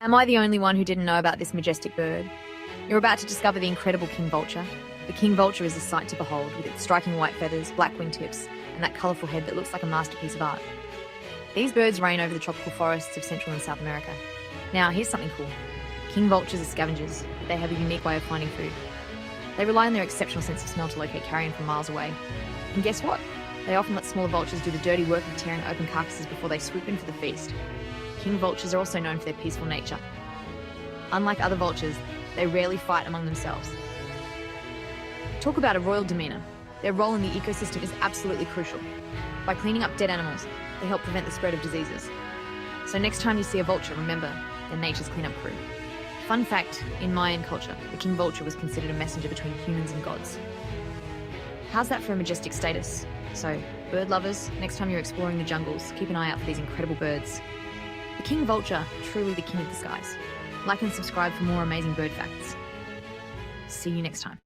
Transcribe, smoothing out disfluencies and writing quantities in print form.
Am I the only one who didn't know about this majestic bird? You're about to discover the incredible King Vulture. The King Vulture is a sight to behold, with its striking white feathers, black wingtips, and that colourful head that looks like a masterpiece of art. These birds reign over the tropical forests of Central and South America. Now, here's something cool. King vultures are scavengers, but they have a unique way of finding food. They rely on their exceptional sense of smell to locate carrion from miles away. And guess what? They often let smaller vultures do the dirty work of tearing open carcasses before they swoop in for the feast. King vultures are also known for their peaceful nature. Unlike other vultures, they rarely fight among themselves. Talk about a royal demeanour. Their role in the ecosystem is absolutely crucial. By cleaning up dead animals, they help prevent the spread of diseases. So next time you see a vulture, remember, they're nature's cleanup crew. Fun fact, in Mayan culture, the king vulture was considered a messenger between humans and gods. How's that for a majestic status? So, bird lovers, next time you're exploring the jungles, keep an eye out for these incredible birds. The king vulture, truly the king of the skies. Like and subscribe for more amazing bird facts. See you next time.